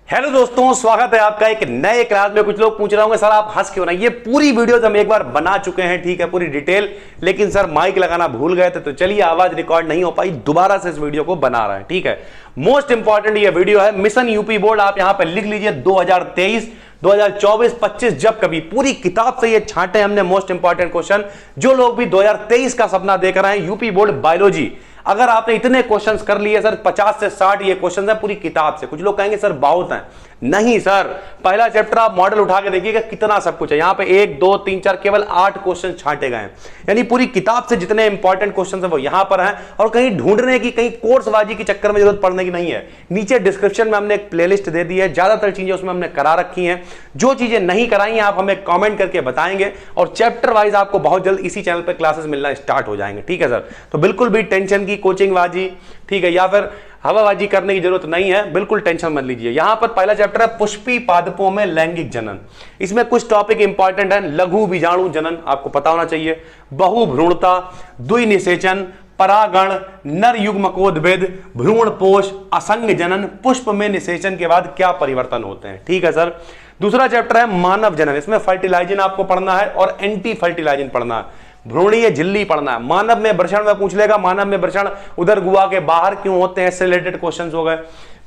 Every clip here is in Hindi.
हेलो दोस्तों, स्वागत है आपका एक नए क्लास में। कुछ लोग पूछ रहे होंगे सर आप हंस क्यों रहे हैं। ये पूरी वीडियोस हम एक बार बना चुके हैं, ठीक है, पूरी डिटेल, लेकिन सर माइक लगाना भूल गए थे, तो चलिए आवाज रिकॉर्ड नहीं हो पाई, दोबारा से इस वीडियो को बना रहे हैं, ठीक है। मोस्ट इंपॉर्टेंट ये वीडियो है मिशन यूपी बोर्ड। आप यहां पर लिख लीजिए 2023 2024-25, जब कभी पूरी किताब से ये छांटे हमने मोस्ट इंपॉर्टेंट क्वेश्चन। जो लोग भी 2023 का सपना देख रहे हैं, यूपी बोर्ड बायोलॉजी, अगर आपने इतने क्वेश्चंस कर लिए सर, 50 से 60 ये क्वेश्चंस हैं पूरी किताब से। कुछ लोग कहेंगे सर बहुत हैं, नहीं सर, पहला चैप्टर आप मॉडल उठा के देखिएगा कितना सब कुछ है। यहां पे 1 2 3 4 केवल 8 क्वेश्चन छांटे गए हैं, यानी पूरी किताब से जितने इंपॉर्टेंट क्वेश्चन है वो यहां पर हैं। और कहीं ढूंढने की, कहीं कोर्सबाजी के चक्कर में जरूरत पड़ने की नहीं है। नीचे डिस्क्रिप्शन में हमने एक प्लेलिस्ट दे दी है, ज्यादातर चीजें उसमें हमने करा रखी हैं। जो चीजें नहीं कराई हैं आप हमें कॉमेंट करके बताएंगे, और चैप्टर वाइज आपको बहुत जल्द इसी चैनल पर क्लासेस मिलना स्टार्ट हो जाएंगे, ठीक है सर। तो बिल्कुल भी टेंशन की कोचिंग बाजी, ठीक है, या फिर हवाबाजी करने की जरूरत नहीं है, बिल्कुल टेंशन मत लीजिए। यहां पर पहला चैप्टर है पुष्पी पादपों में लैंगिक जनन। इसमें कुछ टॉपिक इंपॉर्टेंट है। लघु बीजाणु जनन आपको पता होना चाहिए, बहुभ्रूणता, द्विनिषेचन, परागण, नर युग्मकोद्भेद, भ्रूणपोष, असंग जनन, पुष्प में निषेचन के बाद क्या परिवर्तन होते हैं, ठीक है सर। दूसरा चैप्टर है मानव जनन। इसमें फर्टिलाइजन आपको पढ़ना है और एंटी फर्टिलाइजन पढ़ना है, भ्रूणीय झिल्ली पढ़ना है। मानव में वृषण में पूछ लेगा, मानव में वृषण उदर गुहा के बाहर क्यों होते हैं, इससे रिलेटेड क्वेश्चंस हो गए।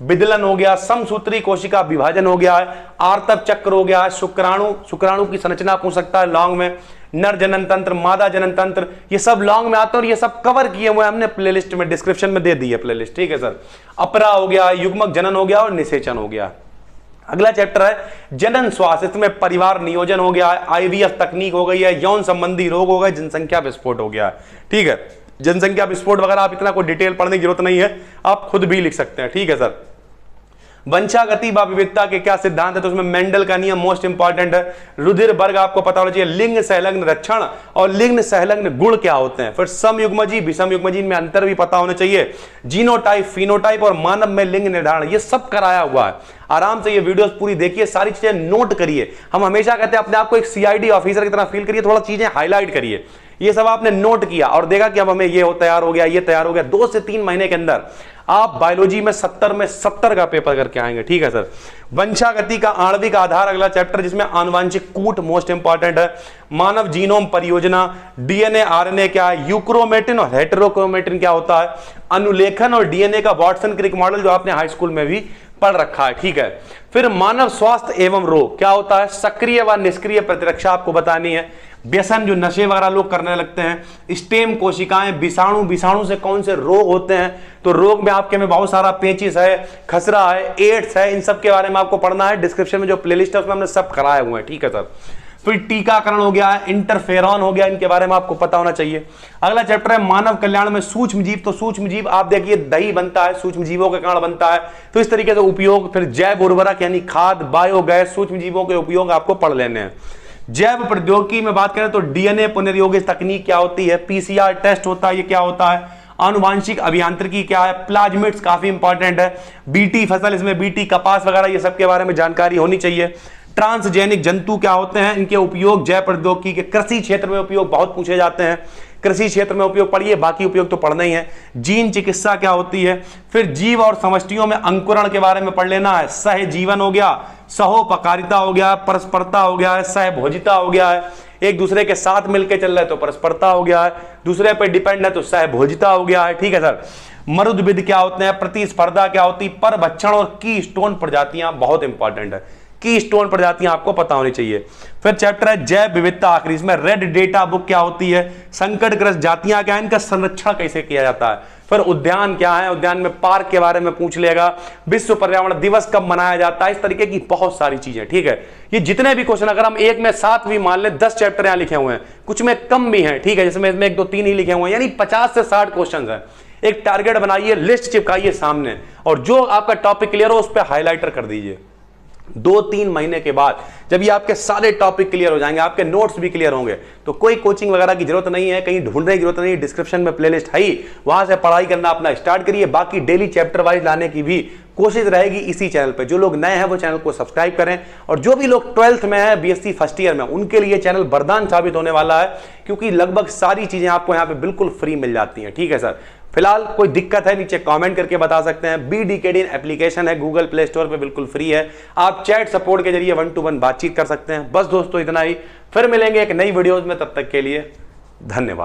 विदलन हो गया, समसूत्री कोशिका विभाजन हो गया है, आर्तव चक्र हो गया है, शुक्राणु की संरचना पूछ सकता है लॉन्ग में, नर जनन तंत्र, मादा जनन तंत्र, ये सब लॉन्ग में आते हैं और ये सब कवर किए हुए हमने प्लेलिस्ट में, डिस्क्रिप्शन में दे दी है प्लेलिस्ट, ठीक है सर। अपरा हो गया, युग्मक जनन हो गया और निषेचन हो गया। अगला चैप्टर है जनन स्वास्थ्य। इसमें परिवार नियोजन हो गया है, आईवीएफ तकनीक हो गई है, यौन संबंधी रोग हो गए, जनसंख्या विस्फोट हो गया है, ठीक है। जनसंख्या विस्फोट वगैरह आप इतना कोई डिटेल पढ़ने की जरूरत नहीं है, आप खुद भी लिख सकते हैं, ठीक है सर। वंशागति व विविधता के क्या सिद्धांत है, तो उसमें मेंडल का नियम मोस्ट इंपॉर्टेंट है। रुधिर वर्ग आपको पता होना चाहिए। लिंग सहलग्न रक्षण और लिंग सहलग्न गुण क्या होते हैं। फिर समयुग्मजी, विषम युग्मजी में अंतर भी पता होना चाहिए। जीनोटाइप, फिनोटाइप और मानव में लिंग निर्धारण, ये सब कराया हुआ है। आराम से ये वीडियोस पूरी देखिए, सारी चीजें नोट करिए। हम हमेशा कहते हैं अपने आप को एक सीआईडी ऑफिसर की तरह फील करिए, थोड़ा चीजें हाईलाइट करिए। ये सब आपने नोट किया और देखा कि अब हमें ये तैयार हो गया, ये तैयार हो गया, 2 से 3 महीने के अंदर आप बायोलॉजी में 70 में 70 का पेपर करके आएंगे, ठीक है सर। वंशागति का आणविक आधार अगला चैप्टर, जिसमें आनुवांशिक कूट मोस्ट इंपॉर्टेंट है। मानव जीनोम परियोजना, डीएनए आरएनए क्या है, यूक्रोमेटिन और हेटेरोक्रोमेटिन क्या होता है, अनुलेखन और डीएनए का वाटसन क्रिक मॉडल जो आपने हाई स्कूल में भी पढ़ रखा है, ठीक है। फिर मानव स्वास्थ्य एवं रोग क्या होता है, सक्रिय व निष्क्रिय प्रतिरक्षा आपको बतानी है। व्यसन, जो नशे वगैरह लोग करने लगते हैं। स्टेम कोशिकाएं, विषाणु से कौन से रोग होते हैं, तो रोग में आपके में बहुत सारा पेचिस है, खसरा है, एड्स है, इन सब के बारे में आपको पढ़ना है। डिस्क्रिप्शन में जो प्लेलिस्ट है उसमें हमने सब कराए हुए हैं, ठीक है सर। फिर टीकाकरण हो गया, इंटरफेरॉन हो गया, इनके बारे में आपको पता होना चाहिए। अगला चैप्टर है मानव कल्याण में सूक्ष्म जीव। तो सूक्ष्म जीव आप देखिए, दही बनता है सूक्ष्म जीवों के कारण बनता है, तो इस तरीके से उपयोग। फिर जैव उर्वरक यानी खाद, बायोगैस, सूक्ष्म जीवों के उपयोग आपको पढ़ लेने हैं। जैव प्रौद्योगिकी में बात करें तो डीएनए पुनर्योगी तकनीक क्या होती है, पीसीआर टेस्ट होता है, ये क्या होता है। आनुवांशिक अभियांत्रिकी क्या है, प्लाज्मिड्स काफी इंपॉर्टेंट है। बीटी फसल, इसमें बीटी कपास वगैरह ये सब के बारे में जानकारी होनी चाहिए। ट्रांसजेनिक जंतु क्या होते हैं, इनके उपयोग जैव प्रौद्योगिकी के कृषि क्षेत्र में उपयोग बहुत पूछे जाते हैं। कृषि क्षेत्र में उपयोग पढ़िए, बाकी उपयोग तो पढ़ना ही है। जीन चिकित्सा क्या होती है। फिर जीव और समष्टियों में अंकुरण के बारे में पढ़ लेना है। सहजीवन हो गया, सहोपकारिता हो गया, परस्परता हो गया है, सहभोजिता हो गया है, एक दूसरे के साथ मिलकर चल रहा है तो परस्परता हो गया है, दूसरे पर डिपेंड है तो सहभोजिता हो गया है, ठीक है सर। मरुद्भिद क्या होते हैं, प्रतिस्पर्धा क्या होती, परभक्षण और की स्टोन प्रजातियां बहुत इंपॉर्टेंट है। की स्टोन प्रजातियां आपको पता होनी चाहिए। फिर चैप्टर है जैव विविधता आखिरी, इसमें रेड डेटा बुक क्या होती है, संकटग्रस्त जातियां क्या है, इनका संरक्षण कैसे किया जाता है। फिर उद्यान क्या है, उद्यान में पार्क के बारे में पूछ लेगा। विश्व पर्यावरण दिवस कब मनाया जाता है, इस तरीके की बहुत सारी चीजें, ठीक है। ये जितने भी क्वेश्चन, अगर हम एक में 7 भी मान ले, 10 चैप्टर यहां लिखे हुए हैं, कुछ में कम भी हैं, ठीक है, जिसमें इसमें 1 2 3 ही लिखे हुए हैं, यानी 50 से 60 क्वेश्चन है। एक टारगेट बनाइए, लिस्ट चिपकाइए सामने, और जो आपका टॉपिक क्लियर हो उस पर हाईलाइटर कर दीजिए। 2-3 महीने के बाद जब ये आपके सारे टॉपिक क्लियर हो जाएंगे, आपके नोट्स भी क्लियर होंगे, तो कोई कोचिंग वगैरह की जरूरत नहीं है, कहीं ढूंढने की जरूरत नहीं है। डिस्क्रिप्शन में प्लेलिस्ट है ही, वहां से पढ़ाई करना अपना स्टार्ट करिए। बाकी डेली चैप्टर वाइज लाने की भी कोशिश रहेगी इसी चैनल पे। जो लोग नए हैं वो चैनल को सब्सक्राइब करें, और जो भी लोग 12th में है, बीएससी फर्स्ट ईयर में, उनके लिए चैनल वरदान साबित होने वाला है, क्योंकि लगभग सारी चीजें आपको यहाँ पे बिल्कुल फ्री मिल जाती हैं, ठीक है सर। फिलहाल कोई दिक्कत है नीचे कमेंट करके बता सकते हैं। BDKD एप्लीकेशन है, गूगल प्ले स्टोर पे बिल्कुल फ्री है, आप चैट सपोर्ट के जरिए 1-to-1 बातचीत कर सकते हैं। बस दोस्तों इतना ही, फिर मिलेंगे एक नई वीडियोज में, तब तक के लिए धन्यवाद।